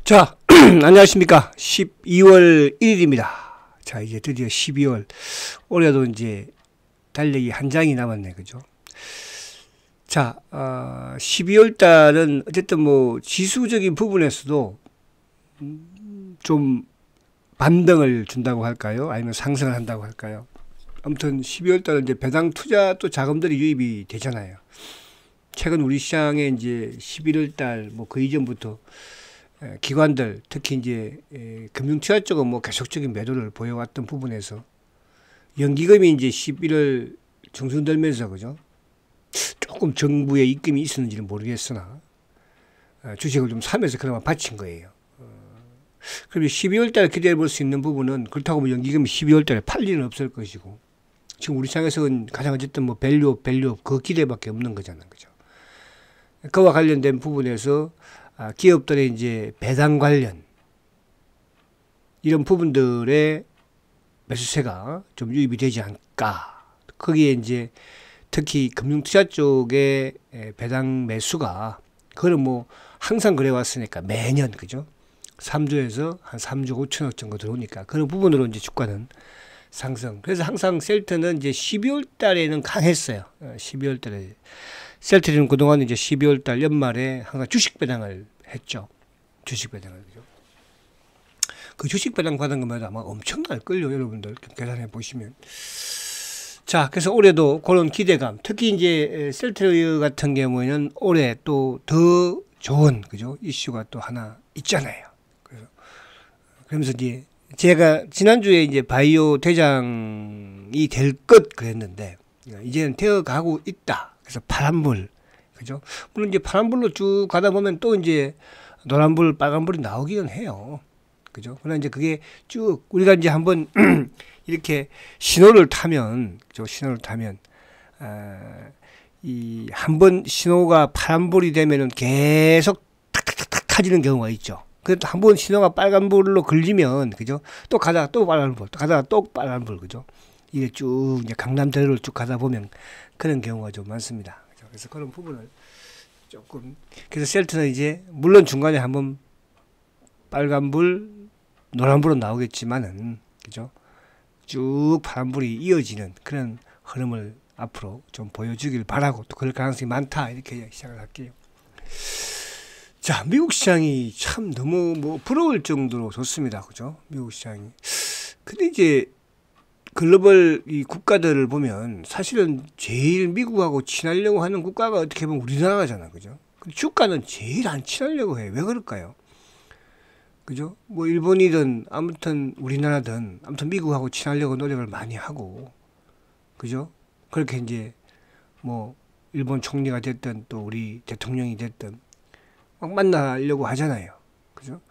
자, 안녕하십니까. 12월 1일입니다. 자, 이제 드디어 12월. 올해도 이제 달력이 한 장이 남았네. 그죠? 자, 12월 달은 어쨌든 뭐 지수적인 부분에서도 좀 반등을 준다고 할까요? 아니면 상승을 한다고 할까요? 아무튼 12월 달은 이제 배당 투자 또 자금들이 유입이 되잖아요. 최근 우리 시장에 이제 11월 달 뭐 그 이전부터 기관들 특히 이제 금융투자 쪽은 뭐 계속적인 매도를 보여왔던 부분에서 연기금이 이제 11월 중순 되면서 그죠? 조금 정부의 입금이 있었는지는 모르겠으나 주식을 좀 사면서 그나마 받친 거예요. 그럼 12월 달에 기대해 볼 수 있는 부분은 그렇다고 뭐 연기금이 12월 달에 팔 일은 없을 것이고 지금 우리 시장에서는 가장 어쨌든 뭐 밸류업 그 기대밖에 없는 거잖아요. 그죠? 그와 관련된 부분에서 기업들의 이제 배당 관련 이런 부분들의 매수세가 좀 유입이 되지 않을까. 거기에 이제 특히 금융투자 쪽의 배당 매수가 그거는 뭐 항상 그래 왔으니까 매년 그죠? 3조에서 한 3조 5천억 정도 들어오니까 그런 부분으로 이제 주가는 상승. 그래서 항상 셀트는 이제 12월 달에는 강했어요. 12월 달에. 셀트리는 그동안 이제 12월 달 연말에 항상 주식 배당을 했죠. 주식 배당을. 그 주식 배당 받은 것마다 아마 엄청날걸요. 여러분들 계산해 보시면. 자, 그래서 올해도 그런 기대감. 특히 이제 셀트리 같은 경우에는 올해 또 더 좋은, 그죠? 이슈가 또 하나 있잖아요. 그러면서 이제 제가 지난주에 이제 바이오 대장이 될 것 그랬는데, 이제는 되어 가고 있다. 그래서 파란불, 그죠? 물론 이제 파란불로 쭉 가다 보면 또 이제 노란불, 빨간불이 나오기는 해요. 그죠? 그러나 이제 그게 쭉 우리가 이제 한번 이렇게 신호를 타면, 그죠? 신호를 타면, 이 한번 신호가 파란불이 되면은 계속 탁탁탁탁 타지는 경우가 있죠. 그래도 한번 신호가 빨간불로 걸리면, 그죠? 또 가다가 또 빨간불, 또 가다가 또 빨간불, 그죠? 이게 쭉 이제 강남대로를 쭉 가다 보면 그런 경우가 좀 많습니다. 그래서 그런 부분을 조금, 그래서 셀트는 이제 물론 중간에 한번 빨간불, 노란불은 나오겠지만은, 그죠? 쭉 파란불이 이어지는 그런 흐름을 앞으로 좀 보여주길 바라고 또 그럴 가능성이 많다 이렇게 시작을 할게요. 자, 미국 시장이 참 너무 뭐 부러울 정도로 좋습니다. 그죠? 미국 시장이. 근데 이제 글로벌 이 국가들을 보면 사실은 제일 미국하고 친하려고 하는 국가가 어떻게 보면 우리나라잖아. 그죠? 주가는 제일 안 친하려고 해. 왜 그럴까요? 그죠? 뭐 일본이든 아무튼 우리나라든 아무튼 미국하고 친하려고 노력을 많이 하고 그죠? 그렇게 이제 뭐 일본 총리가 됐든 또 우리 대통령이 됐든 막 만나려고 하잖아요. 그죠?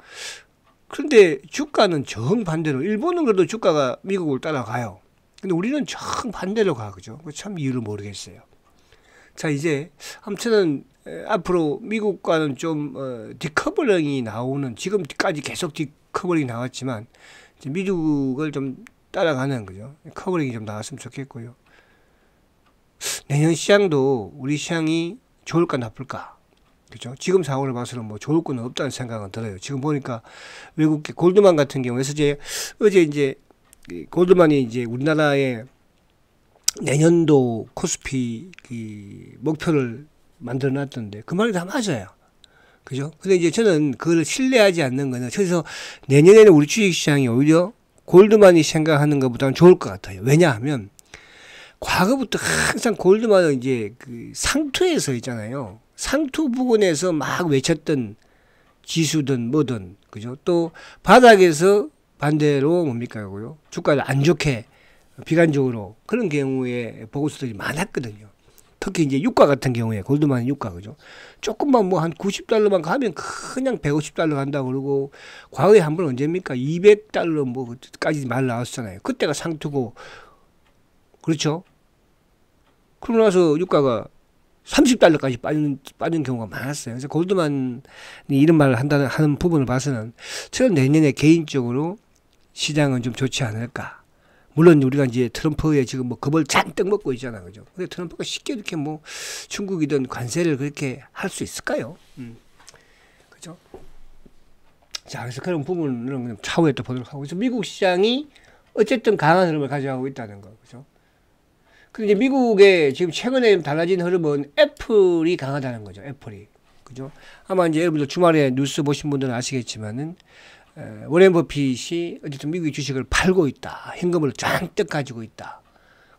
그런데 주가는 정반대로 일본은 그래도 주가가 미국을 따라가요. 근데 우리는 정반대로 가. 그죠? 참 이유를 모르겠어요. 자, 이제 아무튼 앞으로 미국과는 좀 디커버링이 나오는 지금까지 계속 디커버링이 나왔지만 이제 미국을 좀 따라가는 거죠. 커버링이 좀 나왔으면 좋겠고요. 내년 시장도 우리 시장이 좋을까 나쁠까? 그죠? 지금 상황을 봐서는 뭐 좋을 건 없다는 생각은 들어요. 지금 보니까 외국계 골드만 같은 경우에서 어제 이제 골드만이 이제 우리나라의 내년도 코스피 그 목표를 만들어 놨던데 그 말이 다 맞아요. 그죠? 근데 이제 저는 그걸 신뢰하지 않는 거는 그래서 내년에는 우리 주식시장이 오히려 골드만이 생각하는 것보다는 좋을 것 같아요. 왜냐하면 과거부터 항상 골드만은 이제 그 상투에서 있잖아요. 상투 부분에서 막 외쳤던 지수든 뭐든 그죠? 또 바닥에서 반대로 뭡니까고요? 주가를 안 좋게 비관적으로 그런 경우에 보고서들이 많았거든요. 특히 이제 유가 같은 경우에 골드만 유가 그죠? 조금만 뭐 한 90달러만 가면 그냥 150달러 간다고 그러고 과거에 한 번 언제입니까? 200달러 뭐까지 말 나왔잖아요. 그때가 상투고 그렇죠? 그러고 나서 유가가 30달러까지 빠진 경우가 많았어요. 그래서 골드만이 이런 말을 하는 부분을 봐서는 저는 내년에 개인적으로 시장은 좀 좋지 않을까. 물론 우리가 이제 트럼프에 지금 뭐 겁을 잔뜩 먹고 있잖아. 그죠? 근데 트럼프가 쉽게 이렇게 뭐 중국이든 관세를 그렇게 할 수 있을까요? 그죠? 자, 그래서 그런 부분은 차후에 또 보도록 하고, 그래서 미국 시장이 어쨌든 강한 흐름을 가져가고 있다는 거, 그죠? 근데 이제 미국의 지금 최근에 달라진 흐름은 애플이 강하다는 거죠, 애플이. 그죠? 아마 이제 여러분들 주말에 뉴스 보신 분들은 아시겠지만은, 워렌 버핏이 어쨌든 미국의 주식을 팔고 있다. 현금을 잔뜩 가지고 있다.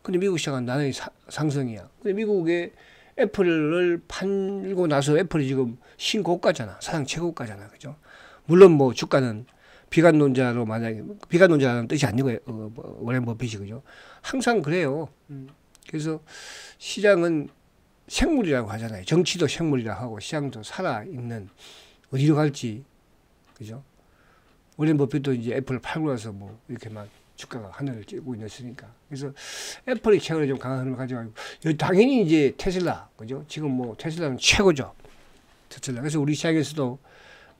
근데 미국 시장은 나날이 상승이야. 근데 미국의 애플을 팔고 나서 애플이 지금 신고가잖아. 사상 최고가잖아. 그죠? 물론 뭐 주가는 비관론자로 만약에, 비관론자라는 뜻이 아니고, 워렌 버핏이, 그죠? 항상 그래요. 그래서 시장은 생물이라고 하잖아요. 정치도 생물이라 하고, 시장도 살아있는, 어디로 갈지, 그죠? 워렌 버핏도 이제 애플을 팔고 나서 뭐, 이렇게 막 주가가 하늘을 찌르고 있으니까. 그래서 애플이 최근에 좀 강한 흐름을 가져가고, 당연히 이제 테슬라, 그죠? 지금 뭐, 테슬라는 최고죠. 테슬라. 그래서 우리 시장에서도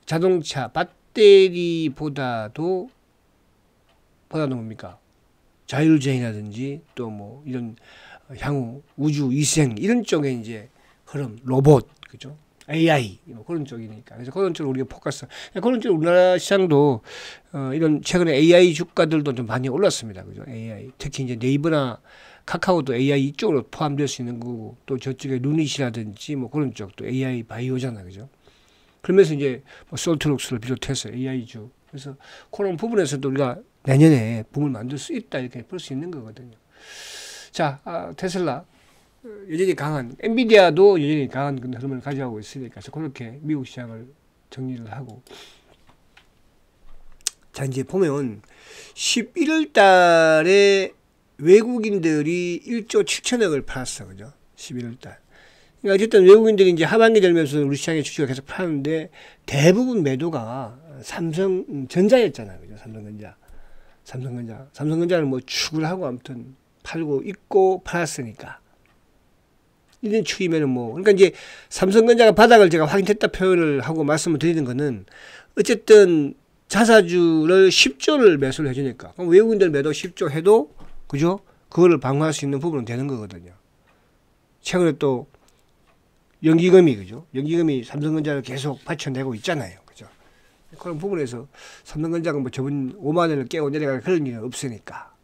자동차, 배터리보다도 뭡니까? 자율주행이라든지 또 뭐 이런 향후 우주 위생 이런 쪽에 이제 흐름, 로봇, 그죠? AI 뭐 그런 쪽이니까. 그래서 그런 쪽으로 우리가 포커스. 그런 쪽으로 우리나라 시장도 이런 최근에 AI 주가들도 좀 많이 올랐습니다. 그죠? AI. 특히 이제 네이버나 카카오도 AI 이쪽으로 포함될 수 있는 거고, 또 저쪽에 루닛이라든지 뭐 그런 쪽도 AI 바이오잖아. 그죠? 그러면서 이제 뭐 솔트록스를 비롯해서 AI주. 그래서 그런 부분에서도 우리가 내년에 붐을 만들 수 있다 이렇게 볼 수 있는 거거든요. 자, 테슬라 여전히 강한, 엔비디아도 여전히 강한 그런 흐름을 가져가고 있으니까 그렇게 미국 시장을 정리를 하고, 자 이제 보면 11월 달에 외국인들이 1조 7천억을 팔았어, 그죠? 11월 달. 그러니까 어쨌든 외국인들이 이제 하반기 되면서 우리 시장의 주식을 계속 파는데 대부분 매도가 삼성전자였잖아요, 그죠? 삼성전자는 뭐 축을 하고 아무튼 팔고 있고 팔았으니까. 이런 추이면은 뭐, 그러니까 이제 삼성전자가 바닥을 제가 확인했다 표현을 하고 말씀을 드리는 거는 어쨌든 자사주를 10조를 매수를 해주니까. 그럼 외국인들 매도 10조 해도, 그죠? 그거를 방어할 수 있는 부분은 되는 거거든요. 최근에 또 연기금이, 그죠? 연기금이 삼성전자를 계속 받쳐내고 있잖아요. 그죠? 그런 부분에서 삼성전자가 뭐 저번 5만 원을 깨고 내려갈 그런 일은 없으니까.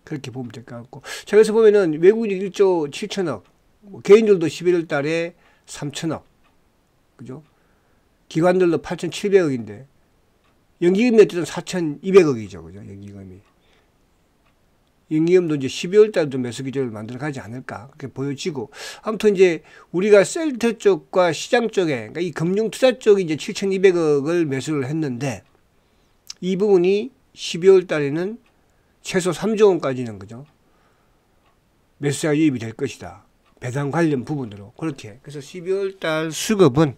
그렇게 보면 될 것 같고. 자, 그래서 보면은 외국인이 1조 7천억, 뭐 개인들도 11월 달에 3천억, 그죠? 기관들도 8,700억인데, 연기금이 어쨌든 4,200억이죠. 그죠? 연기금도 이제 12월 달도 매수 기조를 만들어 가지 않을까. 그렇게 보여지고. 아무튼 이제 우리가 셀터 쪽과 시장 쪽에, 그러니까 이 금융 투자 쪽이 이제 7,200억을 매수를 했는데, 이 부분이 12월 달에는 최소 3조 원까지는, 그죠? 매수자 유입이 될 것이다. 배당 관련 부분으로. 그렇게. 그래서 12월 달 수급은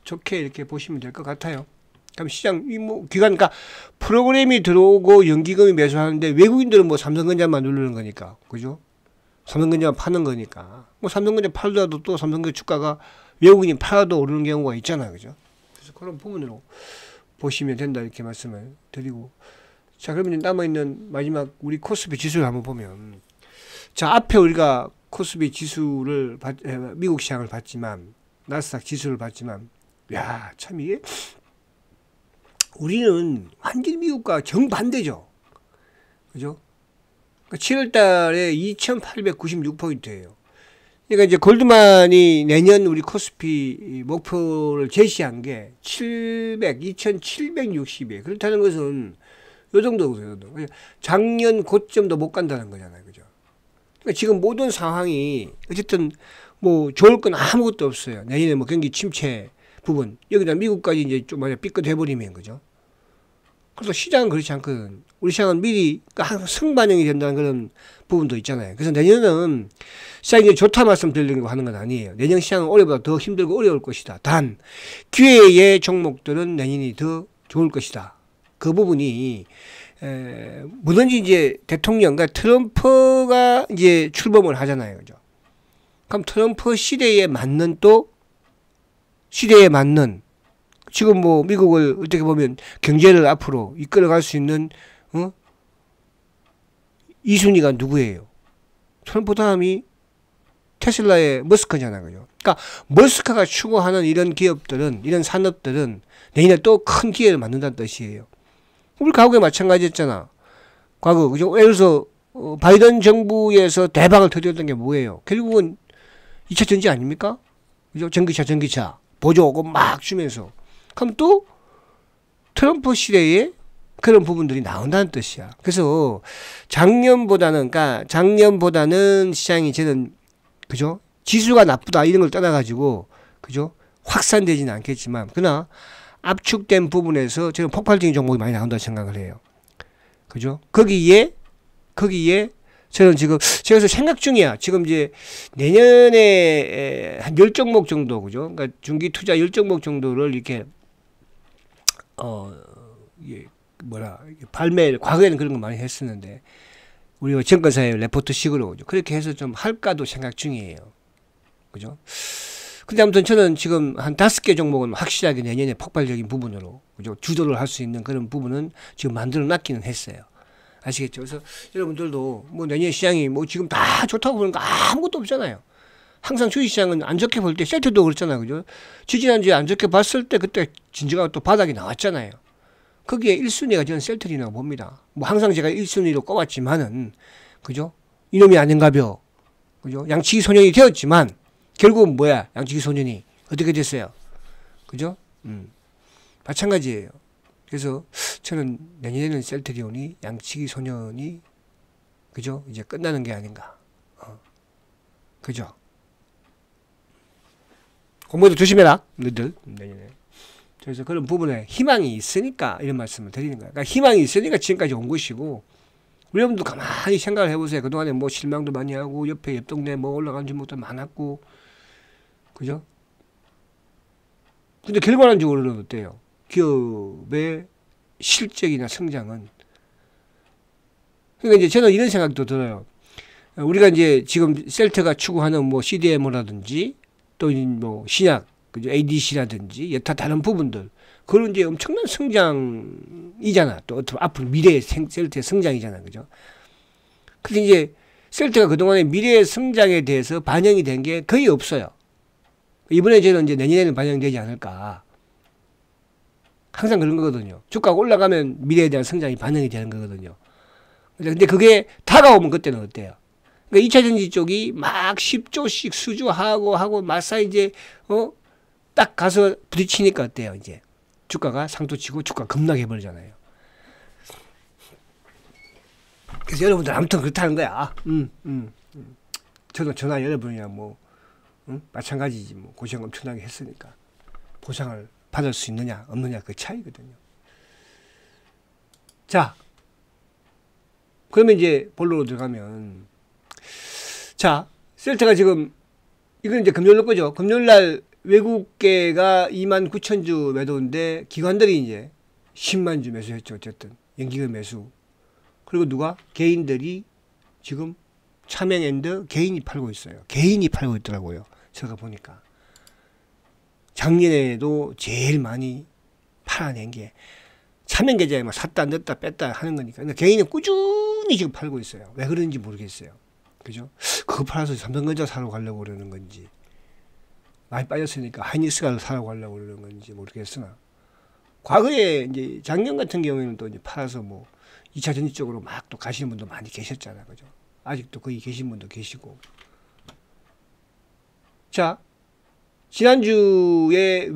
좋게 이렇게 보시면 될 것 같아요. 그럼 시장, 뭐, 기관, 그러니까 프로그램이 들어오고 연기금이 매수하는데 외국인들은 뭐 삼성전자만 누르는 거니까. 그죠? 삼성전자만 파는 거니까. 뭐 삼성전자 팔더라도 또 삼성전자 주가가 외국인이 팔아도 오르는 경우가 있잖아요. 그죠? 그래서 그런 부분으로 보시면 된다. 이렇게 말씀을 드리고. 자, 그러면 남아있는 마지막 우리 코스피 지수를 한번 보면, 자, 앞에 우리가 코스피 지수를 미국 시장을 봤지만, 나스닥 지수를 봤지만, 야, 참 이게 우리는 완전히 미국과 정반대죠. 그죠? 그러니까 7월 달에 2896포인트예요. 그러니까 이제 골드만이 내년 우리 코스피 목표를 제시한 게 2760이에요. 그렇다는 것은 요 정도거든요. 작년 고점도 못 간다는 거잖아요. 그죠? 그러니까 지금 모든 상황이 어쨌든 뭐 좋을 건 아무것도 없어요. 내년에 뭐 경기 침체 부분. 여기다 미국까지 이제 좀 만약 삐끗해버리면, 그죠? 그래서 시장은 그렇지 않거든. 우리 시장은 미리 항상 승반영이 된다는 그런 부분도 있잖아요. 그래서 내년은 시장이 좋다 말씀드리려고 하는 건 아니에요. 내년 시장은 올해보다 더 힘들고 어려울 것이다. 단, 기회의 종목들은 내년이 더 좋을 것이다. 그 부분이 뭐든지 이제 대통령, 그러니까 트럼프가 이제 출범을 하잖아요, 그죠? 그럼 트럼프 시대에 맞는 지금 뭐 미국을 어떻게 보면 경제를 앞으로 이끌어갈 수 있는 2순위가 누구예요? 트럼프 다음이 테슬라의 머스크잖아요, 그죠? 그러니까 머스크가 추구하는 이런 기업들은, 이런 산업들은 내년에 또 큰 기회를 만든다는 뜻이에요. 우리 과거에 마찬가지였잖아. 과거, 그죠? 예를 들어서 바이든 정부에서 대박을 터뜨렸던 게 뭐예요? 결국은 2차 전지 아닙니까? 그죠? 전기차 보조금 막 주면서. 그럼 또 트럼프 시대에 그런 부분들이 나온다는 뜻이야. 그래서 작년보다는 시장이 저는, 그죠? 지수가 나쁘다 이런 걸 떠나가지고, 그죠? 확산되지는 않겠지만, 그러나 압축된 부분에서 저는 폭발적인 종목이 많이 나온다고 생각을 해요. 그죠? 거기에 저는 지금, 제가 생각 중이야. 지금 이제 내년에 한 10종목 정도, 그죠? 그러니까 중기 투자 10종목 정도를 이렇게, 이게 발매를, 과거에는 그런 거 많이 했었는데, 우리가 증권사의 레포트식으로, 그죠? 그렇게 해서 좀 할까도 생각 중이에요. 그죠? 근데 아무튼 저는 지금 한 5개 종목은 확실하게 내년에 폭발적인 부분으로, 그죠? 주도를 할 수 있는 그런 부분은 지금 만들어 놨기는 했어요. 아시겠죠? 그래서 여러분들도 뭐 내년 시장이 뭐 지금 다 좋다고 보는 거 아무것도 없잖아요. 항상 주식시장은 안 좋게 볼 때, 셀트도 그렇잖아요. 그죠? 지지난주에 안 좋게 봤을 때 그때 진저가 또 바닥이 나왔잖아요. 거기에 1순위가 저는 셀트리라고 봅니다. 뭐 항상 제가 1순위로 꼽았지만은, 그죠? 이놈이 아닌가벼. 그죠? 양치기 소년이 되었지만, 결국은 뭐야? 양치기 소년이 어떻게 됐어요? 그죠? 마찬가지예요. 그래서 저는 내년에는 셀트리온이, 양치기 소년이, 그죠? 이제 끝나는 게 아닌가. 그죠? 공부도 조심해라, 너희들. 내년에. 그래서 그런 부분에 희망이 있으니까 이런 말씀을 드리는 거예요. 그러니까 희망이 있으니까 지금까지 온 것이고, 우리 여러분도 가만히 생각을 해보세요. 그동안에 뭐 실망도 많이 하고, 옆 동네 뭐 올라간 종목도 많았고, 그죠? 근데 결과론적으로는 어때요? 기업의 실적이나 성장은. 그러니까 이제 저는 이런 생각도 들어요. 우리가 이제 지금 셀트가 추구하는 뭐 CDMO라든지 또 뭐 신약, 그죠? ADC라든지 여타 다른 부분들. 그런 이제 엄청난 성장이잖아. 또 앞으로 미래의 셀트의 성장이잖아. 그죠? 근데 이제 셀트가 그동안의 미래의 성장에 대해서 반영이 된 게 거의 없어요. 이번에 저는 이제 내년에는 반영되지 않을까. 항상 그런 거거든요. 주가가 올라가면 미래에 대한 성장이 반영이 되는 거거든요. 근데 그게 다가오면 그때는 어때요? 그러니까 2차 전지 쪽이 막 10조씩 수주하고 마사 이제 딱 가서 부딪히니까 어때요? 이제 주가가 상도 치고 주가 급락해 버리잖아요. 그래서 여러분들 아무튼 그렇다는 거야. 저나 여러분이야 뭐 마찬가지지. 뭐 고생 엄청나게 했으니까 보상을 받을 수 있느냐 없느냐 그 차이거든요. 자, 그러면 이제 본론으로 들어가면, 자, 셀트가 지금 이건 이제 금요일 거죠. 금요일 날 외국계가 29,000주 매도인데 기관들이 이제 10만 주 매수했죠. 어쨌든 연기금 매수. 그리고 누가? 개인들이 지금 차명앤드 개인이 팔고 있어요. 개인이 팔고 있더라고요. 제가 보니까. 작년에도 제일 많이 팔아낸 게 차명 계좌에 막 샀다 넣었다 뺐다 하는 거니까. 근데 개인은 꾸준히 지금 팔고 있어요. 왜 그런지 모르겠어요. 그죠? 그거 팔아서 삼성전자 사러 가려고 그러는 건지, 많이 빠졌으니까 하이닉스가 사러 가려고 그러는 건지 모르겠으나, 과거에 이제 작년 같은 경우에는 또 이제 팔아서 뭐 2차 전지 쪽으로 막 또 가시는 분도 많이 계셨잖아요. 그죠? 아직도 거기 계신 분도 계시고. 자, 지난주에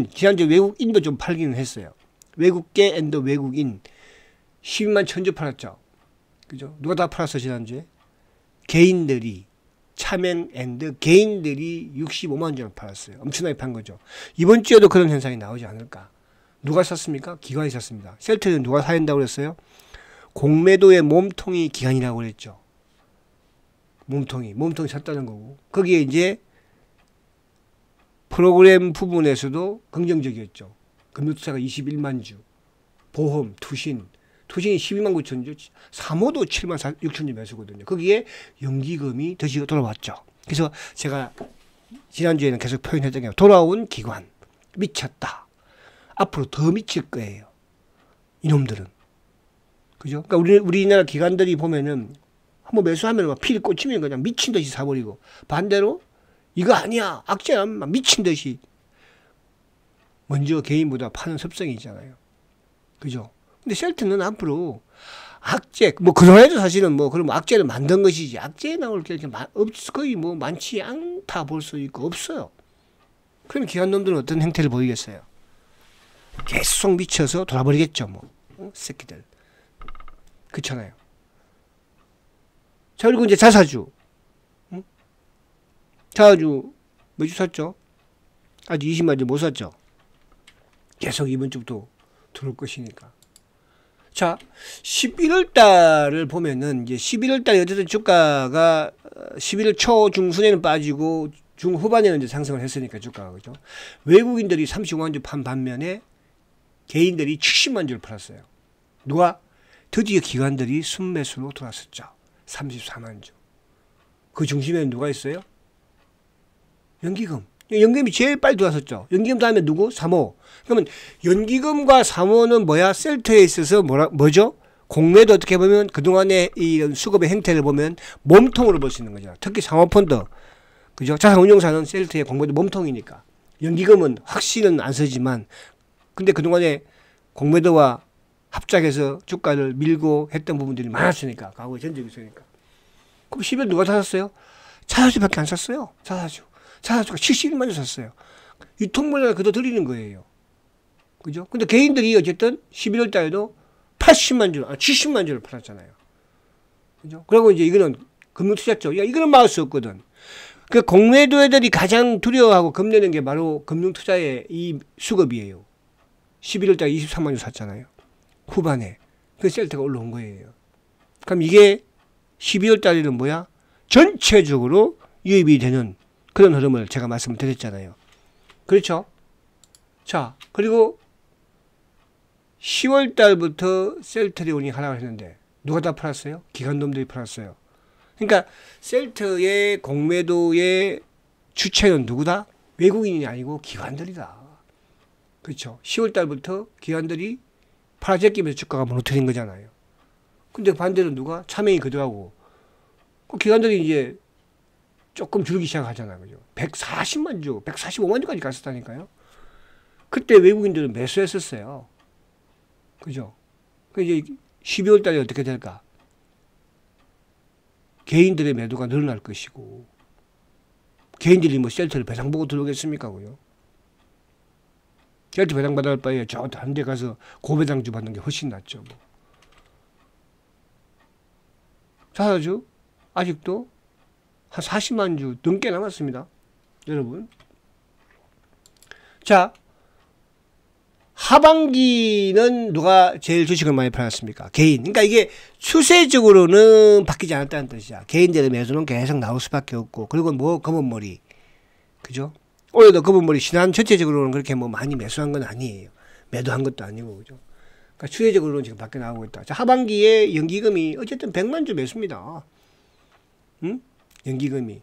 지난주에 외국인도 좀 팔기는 했어요. 외국계 앤더 외국인 12만 1,000주 팔았죠. 그죠? 누가 다 팔았어, 지난주에? 개인들이, 차명 앤드 개인들이 65만 주를 팔았어요. 엄청나게 판 거죠. 이번 주에도 그런 현상이 나오지 않을까. 누가 샀습니까? 기관이 샀습니다. 셀트는 누가 사야 한다고 그랬어요? 공매도의 몸통이 기관이라고 그랬죠. 몸통이 샀다는 거고. 거기에 이제 프로그램 부분에서도 긍정적이었죠. 금융투자가 21만 주, 보험, 투신이 12만 9천 주, 사모도 7만 6천 주 매수거든요. 거기에 연기금이 다시 돌아왔죠. 그래서 제가 지난주에는 계속 표현했던 게 돌아온 기관, 미쳤다. 앞으로 더 미칠 거예요. 이놈들은. 그죠? 그러니까 우리나라 기관들이 보면은 한번 매수하면 막 필이 꽂히면 그냥 미친 듯이 사버리고, 반대로 이거 아니야, 악재야, 막 미친 듯이 먼저 개인보다 파는 습성이 있잖아요. 그죠? 근데 셀트는 앞으로 악재, 뭐 그동안에도 사실은 뭐 그럼 악재를 만든 것이지, 악재에 나올 게 이렇게 거의 뭐 많지 않다 볼 수 있고 없어요. 그럼 기관놈들은 어떤 행태를 보이겠어요? 계속 미쳐서 돌아버리겠죠, 뭐. 새끼들. 그렇잖아요. 자, 그리고 이제 자사주. 자사주 몇 주 샀죠? 아직 20만 주 못 샀죠? 계속 이번 주부터 들어올 것이니까. 자, 11월 달을 보면은, 이제 11월 달에 어쨌든 주가가 11월 초 중순에는 빠지고 중후반에는 이제 상승을 했으니까 주가가, 그죠? 외국인들이 35만 주 판 반면에 개인들이 70만 주를 팔았어요. 누가? 드디어 기관들이 순매수로 들어왔었죠. 34만 주. 그 중심에는 누가 있어요? 연기금. 연기금이 제일 빨리 들어왔었죠. 연기금 다음에 누구? 3호. 그러면 연기금과 3호는 뭐야? 셀트에 있어서 뭐죠? 공매도 어떻게 보면 그동안의 이 수급의 행태를 보면 몸통으로 볼 수 있는 거죠. 특히 상호펀드. 그죠? 자산운용사는 셀트의 공매도 몸통이니까. 연기금은 확실은 안 쓰지만, 근데 그동안에 공매도와 합작해서 주가를 밀고 했던 부분들이 많았으니까, 과거에 전적이 있으니까. 그럼 10일 누가 샀어요? 자사주밖에 안 샀어요. 자사주. 자사주가 71만 주 샀어요. 유통물량을 그대로 드리는 거예요. 그죠? 근데 개인들이 어쨌든 11월 달에도 80만 주, 70만 주를 팔았잖아요. 그죠? 그리고 이제 이거는 금융투자죠. 야, 이거는 막을 수 없거든. 그 공매도 애들이 가장 두려워하고 겁내는 게 바로 금융투자의 이 수급이에요. 11월 달에 23만 주 샀잖아요. 후반에. 그 셀트가 올라온 거예요. 그럼 이게 12월 달에는 뭐야? 전체적으로 유입이 되는 그런 흐름을 제가 말씀을 드렸잖아요. 그렇죠? 자, 그리고 10월 달부터 셀트리온이 하락을 했는데 누가 다 팔았어요? 기관놈들이 팔았어요. 그러니까 셀트의 공매도의 주체는 누구다? 외국인이 아니고 기관들이다. 그렇죠? 10월 달부터 기관들이 팔아제끼면서 주가가 무너뜨린 거잖아요. 근데 반대로 누가? 차명이 그들하고 그 기관들이 이제 조금 줄기 시작하잖아요. 그죠? 140만 주, 145만 주까지 갔었다니까요. 그때 외국인들은 매수했었어요. 그죠? 그 이제 12월 달에 어떻게 될까? 개인들의 매도가 늘어날 것이고, 개인들이 뭐 셀트를 배당 보고 들어오겠습니까? 그죠? 셀트 배당 받을 바에 저 다른 데 가서 고배당주 받는 게 훨씬 낫죠. 뭐. 자사주 아직도 한 40만 주 넘게 남았습니다. 여러분. 자, 하반기는 누가 제일 주식을 많이 팔았습니까? 개인. 그러니까 이게 추세적으로는 바뀌지 않았다는 뜻이야. 개인들의 매수는 계속 나올 수밖에 없고, 그리고 뭐 검은머리. 그죠? 올해도 검은머리 신한 전체적으로는 그렇게 뭐 많이 매수한 건 아니에요. 매도한 것도 아니고, 그죠? 그러니까 추세적으로는 지금 밖에 나오고 있다. 자, 하반기에 연기금이 어쨌든 100만 주 매수입니다. 응? 연기금이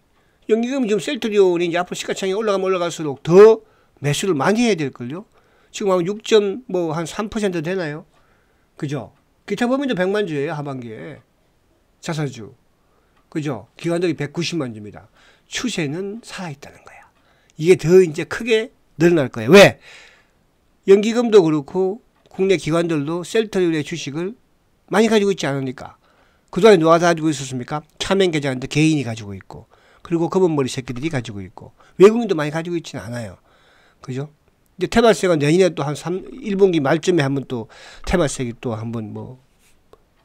지금 셀트리온이 이제 앞으로 시가총액이 올라가면 올라갈수록 더 매수를 많이 해야 될걸요? 지금 한 6.3% 되나요? 그죠? 기타 법인도 100만 주예요, 하반기에. 자사주. 그죠? 기관들이 190만 주입니다. 추세는 살아있다는 거야. 이게 더 이제 크게 늘어날 거예요. 왜? 연기금도 그렇고 국내 기관들도 셀트리온의 주식을 많이 가지고 있지 않으니까. 그동안에 누가 가지고 있었습니까? 차명 계좌인데 개인이 가지고 있고, 그리고 검은머리 새끼들이 가지고 있고, 외국인도 많이 가지고 있지는 않아요. 그죠? 이제 테마세가 내년에 또 한 1분기 말쯤에 한번 또 테마세기 또 한번 뭐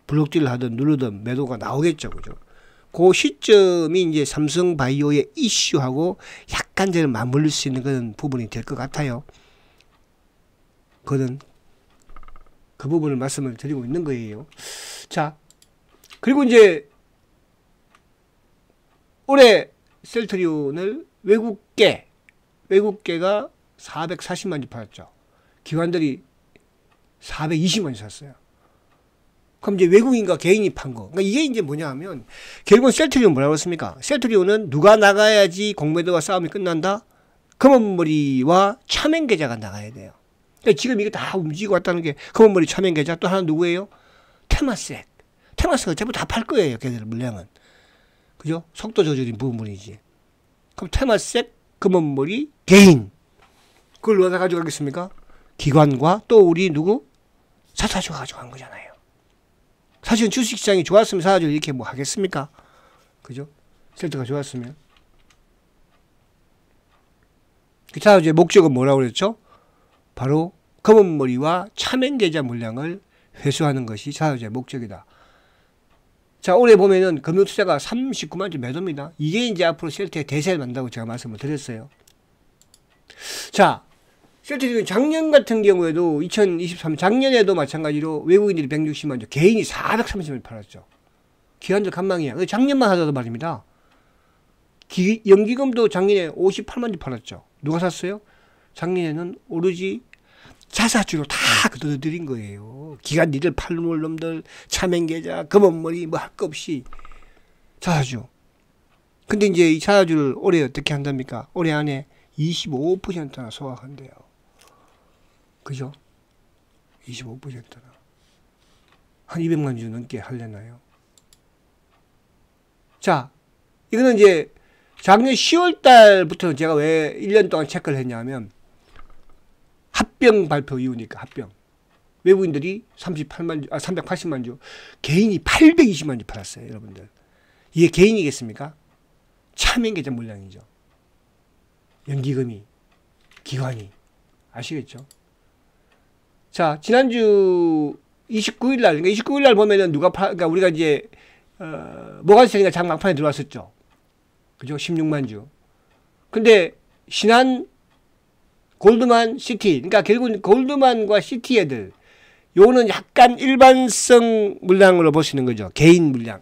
블록딜을 하든 누르든 매도가 나오겠죠. 그죠? 그 시점이 이제 삼성바이오의 이슈하고 약간 좀 맞물릴 수 있는 그런 부분이 될 것 같아요. 그거는 그 부분을 말씀을 드리고 있는 거예요. 자, 그리고 이제 올해 셀트리온을 외국계가 440만 주 팔았죠. 기관들이 420만 주 샀어요. 그럼 이제 외국인과 개인이 판 거. 그러니까 이게 이제 뭐냐 하면, 결국은 셀트리온 뭐라고 했습니까? 셀트리온은 누가 나가야지 공매도와 싸움이 끝난다? 검은머리와 차명계좌가 나가야 돼요. 그러니까 지금 이게 다 움직이고 왔다는 게 검은머리 차명계좌, 또 하나 누구예요? 테마색. 테마스가 전부 다 팔 거예요. 걔들 물량은. 그죠? 속도 조절인 부분이지. 그럼 테마색, 금원머리, 개인. 그걸 누가 가져가겠습니까? 기관과 또 우리 누구? 사사주가 가져간 거잖아요. 사실은 주식시장이 좋았으면 사사주 이렇게 뭐 하겠습니까? 그죠? 셀트가 좋았으면. 그 사사주의 목적은 뭐라고 그랬죠? 바로 검은머리와 차명계좌 물량을 회수하는 것이 사사주의 목적이다. 자, 올해 보면은 금융투자가 39만 주 매도입니다. 이게 이제 앞으로 셀트의 대세를 만든다고 제가 말씀을 드렸어요. 자, 셀트 작년 같은 경우에도 2023 작년에도 마찬가지로 외국인들이 160만 주, 개인이 430만 주 팔았죠. 기관들 간망이야. 작년만 하더라도 말입니다. 연기금도 작년에 58만 주 팔았죠. 누가 샀어요? 작년에는 오로지 자사주로 다 걷어들인 거예요. 기관 니들 팔물 놈들, 차명계좌, 검은머리 뭐 할 거 없이 자사주. 근데 이제 이 자사주를 올해 어떻게 한답니까? 올해 안에 25%나 소화한대요. 그죠? 25%나. 한 200만 주 넘게 하려나요? 자, 이거는 이제 작년 10월 달부터 제가 왜 1년 동안 체크를 했냐면 합병 발표 이후니까 합병. 외국인들이 380만 주, 개인이 820만 주 팔았어요, 여러분들. 이게 개인이겠습니까? 차명계좌 물량이죠. 연기금이, 기관이. 아시겠죠? 자, 지난주 29일 날, 그러니까 29일 날 보면은 그러니까 우리가 이제, 모간스탠리가 장막판에 들어왔었죠. 그죠? 16만 주. 근데, 신한, 골드만, 시티. 그러니까 결국은 골드만과 시티 애들. 요거는 약간 일반성 물량으로 보시는 거죠. 개인 물량.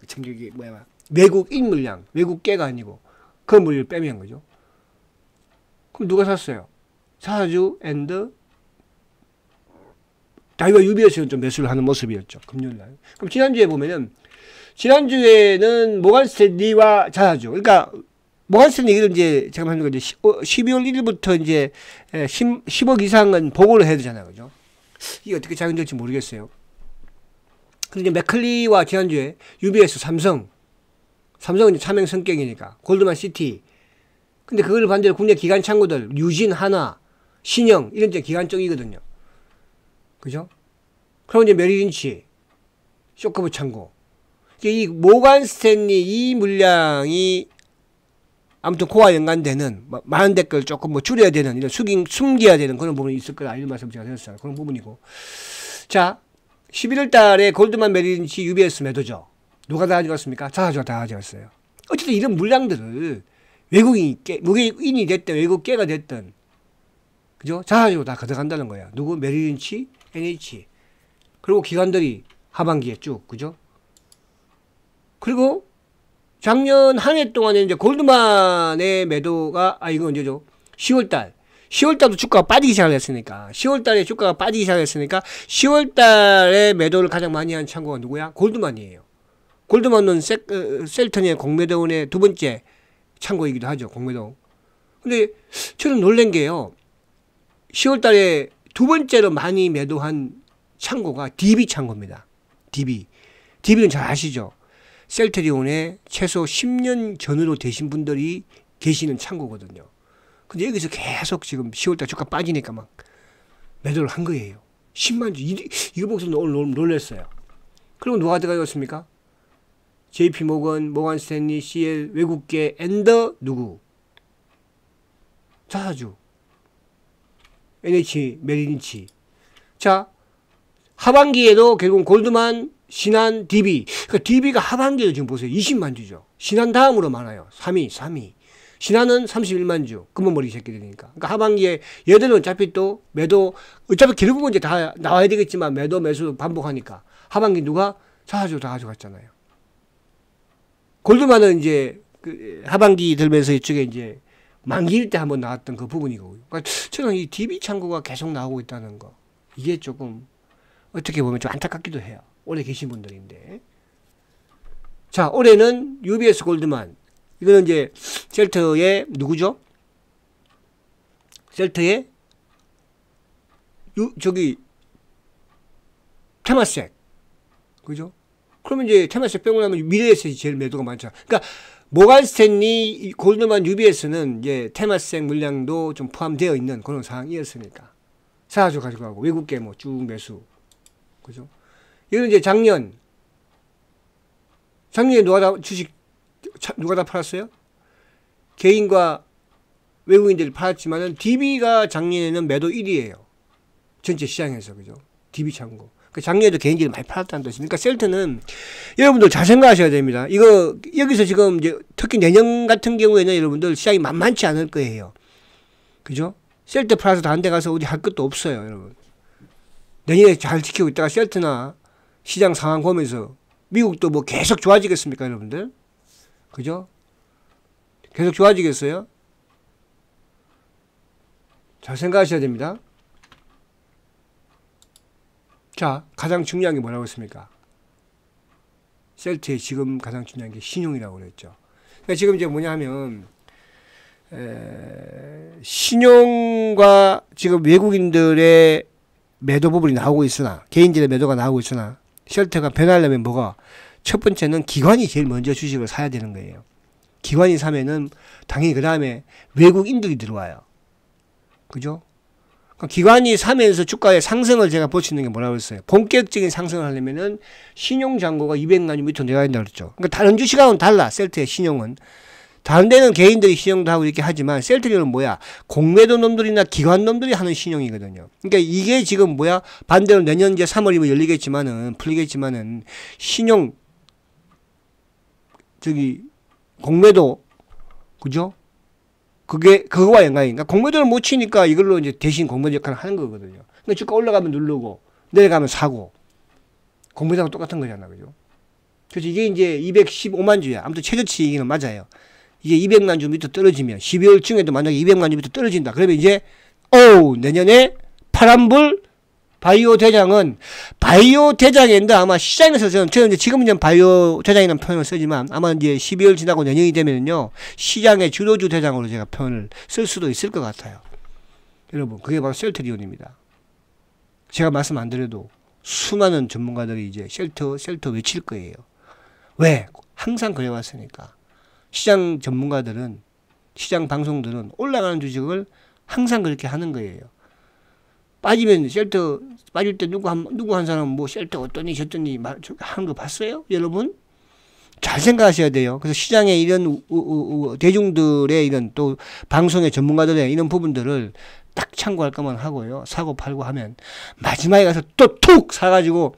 외국인 물량. 외국계가 아니고. 그 물량을 빼면 거죠. 그럼 누가 샀어요? 사주 앤드 다이와 UBS는 좀 매수를 하는 모습이었죠. 금요일날. 그럼 지난주에 보면은, 지난주에는 모간스탠리와 자사주. 그러니까, 모간스탠리를 이제, 제가 말한 거 이제 12월 1일부터 이제 10억 이상은 보고를 해야 되잖아요. 그죠? 이게 어떻게 작용될지 모르겠어요. 근데 이제 맥클리와 지난주에 UBS, 삼성은 이제 차명 성격이니까. 골드만 시티. 근데 그걸 반대로 국내 기관 창구들, 유진, 한화, 신영, 이런 게 기관 쪽이거든요. 그죠? 그럼 이제 메리린치, 쇼커브 창고. 이 모간스탠리 이 물량이 아무튼 코와 연관되는, 많은 댓글 조금 뭐 줄여야 되는, 이런 숨겨야 되는 그런 부분이 있을 거다. 이런 말씀 제가 드렸어요. 그런 부분이고. 자, 11월 달에 골드만, 메리린치, UBS 매도죠. 누가 다 가져갔습니까? 자사주가 다 가져갔어요. 어쨌든 이런 물량들을 외국인이 됐든, 외국계가 됐든, 그죠? 자사주로 다 가져간다는 거야. 누구? 메리린치, NH. 그리고 기관들이 하반기에 쭉, 그죠? 그리고 작년 한 해 동안에 이제 골드만의 매도가, 이거 언제죠? 10월달. 10월달도 주가가 빠지기 시작했으니까. 10월달에 주가가 빠지기 시작했으니까, 10월달에 매도를 가장 많이 한 창구가 누구야? 골드만이에요. 골드만은 셀턴의 공매도원의 두 번째 창구이기도 하죠. 공매도. 근데 저는 놀란 게요. 10월달에 두 번째로 많이 매도한 창고가 DB 창고입니다. DB는 잘 아시죠? 셀트리온에 최소 10년 전으로 되신 분들이 계시는 창고거든요. 근데 여기서 계속 지금 10월달 주가 빠지니까 막 매도를 한 거예요. 10만 주. 이거 보고서 오늘 놀랐어요. 그리고 누가 들어갔습니까? JP모건, 모간스탠리, CL, 외국계, 엔더, 누구? 자사주. NH, 메리린치. 자, 하반기에도 결국 골드만, 신한, DB. 그러니까 DB가 하반기에도 지금 보세요. 20만 주죠. 신한 다음으로 많아요. 3위. 신한은 31만 주. 금은머리 새끼들이니까. 그러니까 하반기에 얘들은 어차피 또 매도, 어차피 결국은 이제 다 나와야 되겠지만 매수 반복하니까. 하반기 누가? 자사주 다 가져갔잖아요. 골드만은 이제 그 하반기 들면서 이쪽에 이제 만기일 때 한번 나왔던 그 부분이고. 그러니까 저는 이 DB 창고가 계속 나오고 있다는 거. 이게 조금 어떻게 보면 좀 안타깝기도 해요. 올해 계신 분들인데. 자, 올해는 UBS 골드만. 이거는 이제 셀트의 누구죠? 셀트의 테마색. 그죠? 그러면 이제 테마섹 빼고 나면 미래에셋이 제일 매도가 많죠. 그러니까 모간스탠리, 골드만, UBS는 이제 테마섹 물량도 좀 포함되어 있는 그런 상황이었으니까 사가지고 가지고 가고 외국계 뭐 쭉 매수, 그죠? 이건 이제 작년에 누가 다 주식 누가 다 팔았어요? 개인과 외국인들이 팔았지만은 DB가 작년에는 매도 1위예요. 전체 시장에서, 그죠? DB 참고. 작년에도 개인들이 많이 팔았다는 뜻입니다. 그러니까 셀트는 여러분들 잘 생각하셔야 됩니다. 이거 여기서 지금 이제 특히 내년 같은 경우에는 여러분들 시장이 만만치 않을 거예요. 그죠? 셀트 팔아서 다른 데 가서 어디 할 것도 없어요, 여러분. 내년에 잘 지키고 있다가 셀트나 시장 상황 보면서 미국도 뭐 계속 좋아지겠습니까, 여러분들? 그죠? 계속 좋아지겠어요? 잘 생각하셔야 됩니다. 자, 가장 중요한 게 뭐라고 했습니까? 셀트의 지금 가장 중요한 게 신용이라고 그랬죠. 그러니까 지금 이제 뭐냐 하면, 신용과 지금 외국인들의 매도 부분이 나오고 있으나, 개인들의 매도가 나오고 있으나, 셀트가 변하려면 뭐가? 첫 번째는 기관이 제일 먼저 주식을 사야 되는 거예요. 기관이 사면은 당연히 그 다음에 외국인들이 들어와요. 그죠? 기관이 사면서 주가의 상승을 제가 볼 수 있는 게 뭐라고 했어요? 본격적인 상승을 하려면은 신용잔고가 200만 유 밑으로 내려야 된다고 그랬죠. 그러니까 다른 주식하고는 달라, 셀트의 신용은. 다른 데는 개인들이 신용도 하고 이렇게 하지만 셀트리는 뭐야? 공매도 놈들이나 기관 놈들이 하는 신용이거든요. 그러니까 이게 지금 뭐야? 반대로 내년 이제 3월이면 열리겠지만은, 풀리겠지만은, 신용, 공매도, 그죠? 그거와 연관이. 그러니까 공매도를 못 치니까 이걸로 이제 대신 공매도 역할을 하는 거거든요. 그러니까 주가 올라가면 누르고, 내려가면 사고. 공매도랑 똑같은 거잖아, 그죠? 그래서 이게 이제 215만 주야. 아무튼 최저치 얘기는 맞아요. 이게 200만 주 밑으로 떨어지면, 12월 중에도 만약에 200만 주 밑으로 떨어진다. 그러면 이제, 내년에 파란불 바이오 대장은, 바이오 대장인데 아마 시장에서 저는 이제 지금은 바이오 대장이라는 표현을 쓰지만 아마 이제 12월 지나고 내년이 되면요, 시장의 주도주 대장으로 제가 표현을 쓸 수도 있을 것 같아요. 여러분, 그게 바로 셀트리온입니다. 제가 말씀 안 드려도 수많은 전문가들이 이제 셀트 외칠 거예요. 왜? 항상 그래왔으니까. 시장 전문가들은, 시장 방송들은 올라가는 주식을 항상 그렇게 하는 거예요. 빠지면 셀트, 빠질 때 누구 한 사람 뭐 셀트 어떠니 저떠니 하는 거 봤어요? 여러분? 잘 생각하셔야 돼요. 그래서 시장의 이런 대중들의 이런 또 방송의 전문가들의 이런 부분들을 딱 참고할 것만 하고요. 사고 팔고 하면 마지막에 가서 또 툭 사가지고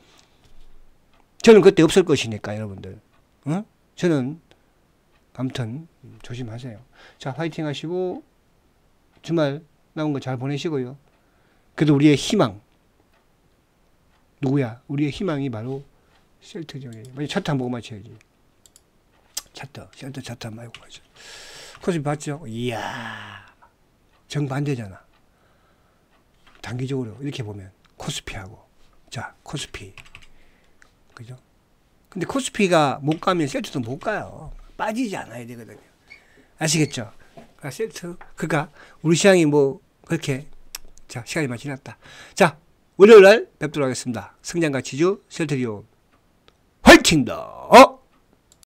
저는 그때 없을 것이니까 여러분들. 어? 저는 아무튼 조심하세요. 자, 파이팅 하시고 주말 나온 거 잘 보내시고요. 그래도 우리의 희망 누구야? 우리의 희망이 바로 셀트죠. 먼저 차트 한번 보고 맞춰야지. 셀트 차트 한번 보고 맞춰. 코스피 봤죠? 이야, 정반대잖아. 단기적으로 이렇게 보면 코스피하고, 자, 코스피, 그죠? 근데 코스피가 못 가면 셀트도 못 가요. 빠지지 않아야 되거든요. 아시겠죠? 그러니까 셀트, 그러니까 우리 시장이 뭐 그렇게, 자, 시간이 많이 지났다. 자, 월요일 날 뵙도록 하겠습니다. 성장가치주 셀트리온 화이팅다!